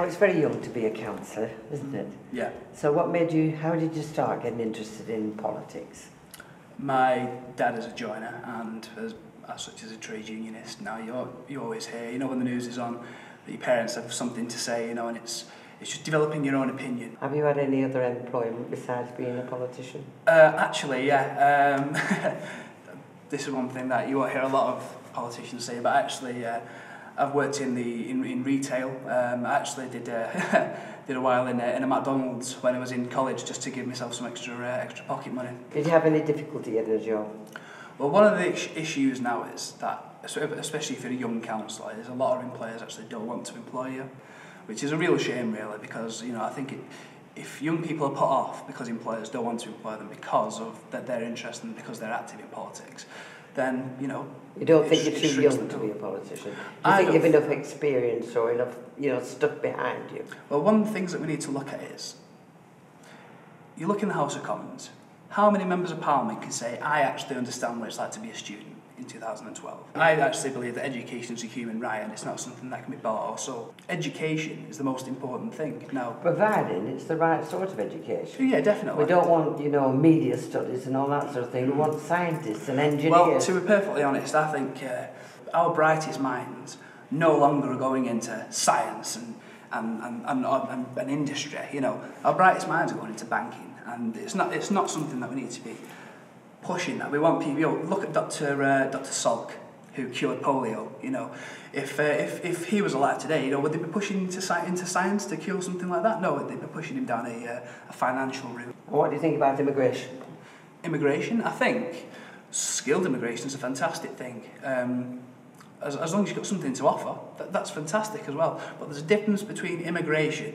it's very young to be a councillor, isn't it? Yeah. So how did you start getting interested in politics? My dad is a joiner and as such as a trade unionist. Now you always hear, when the news is on, that your parents have something to say, and it's just developing your own opinion. Have you had any other employment besides being a politician? Actually, yeah. This is one thing that you won't hear a lot of politicians say, but actually, I've worked in retail. I actually did a while in a McDonald's when I was in college, just to give myself some extra pocket money. Did you have any difficulty getting a job? Well, one of the issues now is that, especially for a young councillor, is a lot of employers actually don't want to employ you, which is a real shame, really, because I think if young people are put off because employers don't want to employ them because of their interest and because they're active in politics, then you don't think you're too young to be a politician? Do you think you've enough experience or enough stuff behind you? Well, one of the things that we need to look at is, you look in the House of Commons, how many members of Parliament can say, I actually understand what it's like to be a student in 2012? I actually believe that education is a human right and it's not something that can be bought or sold. Education is the most important thing. Now, providing it's the right sort of education. Yeah, definitely. We don't want, media studies and all that sort of thing. We want scientists and engineers. Well, to be perfectly honest, I think our brightest minds no longer are going into science and industry. Our brightest minds are going into banking. And it's not something that we need to be pushing. That we want people. Look at Dr. Salk, who cured polio. If he was alive today, would they be pushing into science to cure something like that? No, they'd be pushing him down a financial route. What do you think about immigration? Immigration, I think skilled immigration is a fantastic thing. As long as you've got something to offer, that's fantastic as well. But there's a difference between immigration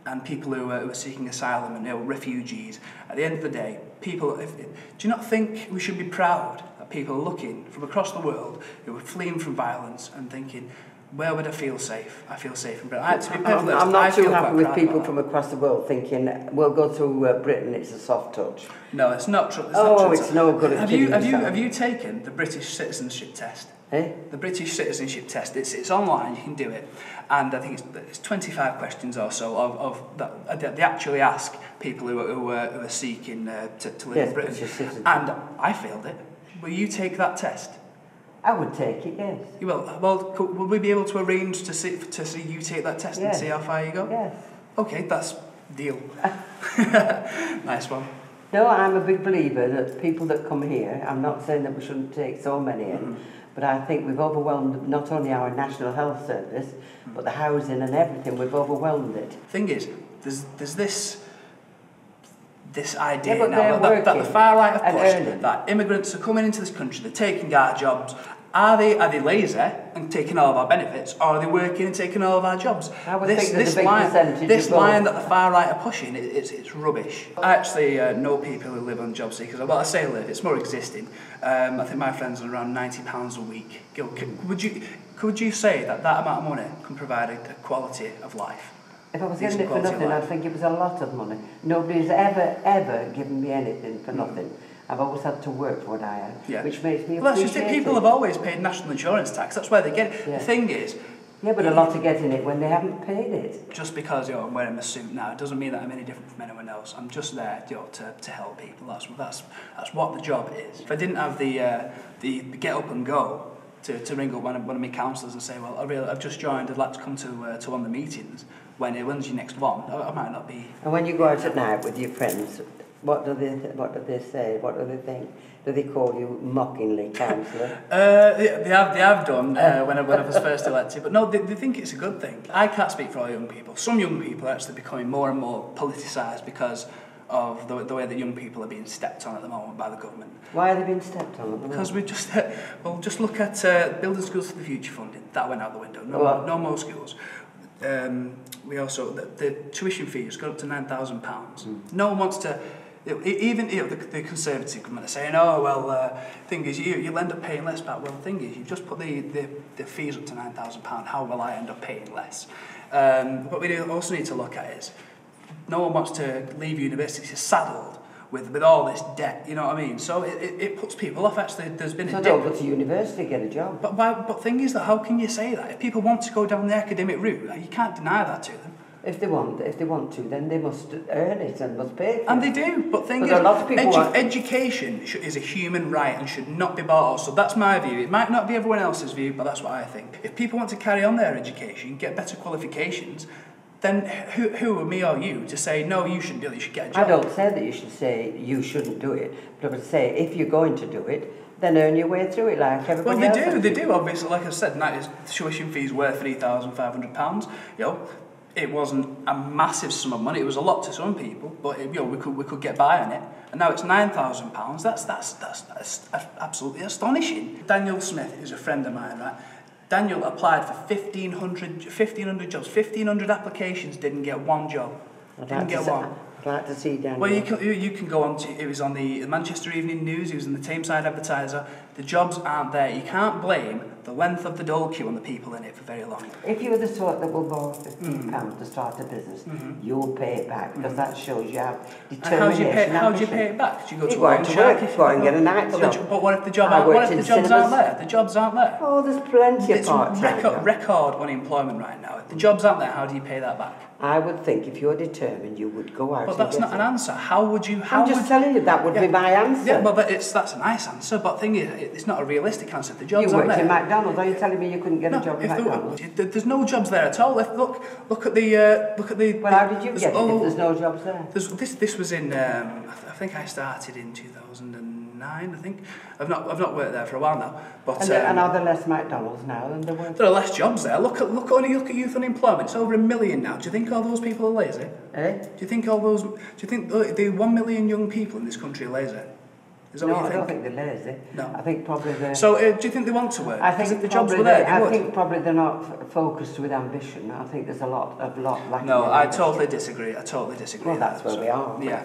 and people who are seeking asylum and refugees. At the end of the day, do you not think we should be proud that people are looking from across the world who are fleeing from violence and thinking, where would I feel safe? I feel safe in Britain. I'm not too happy with people from across the world thinking, we'll go to Britain, it's a soft touch. No, it's not true. It's no good at Have you taken the British citizenship test? Eh? The British citizenship test, it's online, you can do it, and I think it's 25 questions or so of that they actually ask people who are seeking to live in Britain, and I failed it. Will you take that test? I would take it, yes. You will? Well, will we be able to arrange to see you take that test and see how far you go? Yes. Okay, that's deal. Nice one. No, I'm a big believer that people that come here, I'm not saying that we shouldn't take so many in, but I think we've overwhelmed not only our National Health Service, but the housing and everything, we've overwhelmed it. Thing is, there's this idea now that the far right have pushed, that immigrants are coming into this country, they're taking our jobs. Are they lazy and taking all of our benefits, or are they working and taking all of our jobs? I would think there's a big percentage. This line that the far right are pushing, it's rubbish. I actually know people who live on job seekers. Well, I say live, it's more existing. I think my friends are around £90 a week. Could you say that amount of money can provide a quality of life? If I was getting it for nothing, I'd think it was a lot of money. Nobody's ever given me anything for nothing. I've always had to work for what I have, which makes me appreciate that's just it. People have always paid national insurance tax. That's where they get it. Yeah. The thing is... Yeah, but a lot are getting it when they haven't paid it. Just because I'm wearing a suit now, it doesn't mean that I'm any different from anyone else. I'm just there to help people. That's what the job is. If I didn't have the get up and go to ring up one of my councillors and say, well, I've just joined, I'd like to come to one of the meetings, when's your next one? I might not be... And when you go out at night with your friends... What do they say? What do they think? Do they call you mockingly councillor? They have done when I was first elected, but no, they think it's a good thing. I can't speak for all young people. Some young people are actually becoming more and more politicised because of the way that young people are being stepped on at the moment by the government. Why are they being stepped on at the moment? Because we just look at building schools for the future funding. That went out the window. No more schools. We also the tuition fee has gone up to £9,000. No one wants to. Even the Conservative government are saying, oh, well, thing is, you'll end up paying less back. Well, the thing is, you've just put the fees up to £9,000. How will I end up paying less? What we also need to look at is, no one wants to leave university saddled with all this debt, you know what I mean? So it puts people off. Actually, there's been a dip. So don't go to university, get a job. But thing is that, how can you say that? If people want to go down the academic route, you can't deny that to them. If they want to, then they must earn it and must pay for it. And they do, but thing is, a lot of people education is a human right and should not be bought off. So that's my view. It might not be everyone else's view, but that's what I think. If people want to carry on their education, get better qualifications, then who are me or you to say, no, you shouldn't do it, you should get a job? I don't say that you should say you shouldn't do it, but I would say if you're going to do it, then earn your way through it like everybody else. Well, they do, obviously. Like I said, the tuition fees were £3,500. You know, it wasn't a massive sum of money. It was a lot to some people, but you know, we could get by on it. And now it's £9,000. That's absolutely astonishing. Daniel Smith is a friend of mine, right? Daniel applied for 1,500 jobs, 1,500 applications, didn't get one job. Didn't get one. I'd like to see Daniel. Well, you can go on to, it was on the Manchester Evening News, it was in the Tameside Advertiser. The jobs aren't there. You can't blame the length of the dole queue on the people in it for very long. If you were the sort that will borrow £15 to start a business, you'll pay it back, because that shows you have determination. How do you pay it back? Do you go to work and get a night job. But what if the jobs aren't there? The jobs aren't there. Oh, there's plenty of part-time. Record unemployment right now. If the jobs aren't there, how do you pay that back? I would think if you're determined, you would go out. But that's not an answer. How would you? I'm just telling you that would be my answer. Yeah, but that's a nice answer. But thing is, it's not a realistic answer. The jobs aren't there. You worked in McDonald's. Are you telling me you couldn't get a job in McDonald's? There's no jobs there at all. Look at the. Well, how did you get it if there's no jobs there? This was in. I think I started in 2009. I think I've not worked there for a while now. But and are there less McDonald's now than there were? There are less jobs there. Look at youth unemployment. It's over 1 million now. Do you think all those people are lazy? Eh? Do you think the 1 million young people in this country are lazy? Is that what you think? I don't think they're lazy. No. I think probably they're... So, do you think they want to work? I think if the jobs were there, I think probably they're not focused with ambition. I think there's a lot lacking. No, I totally disagree. Well, that's where we are. Yeah.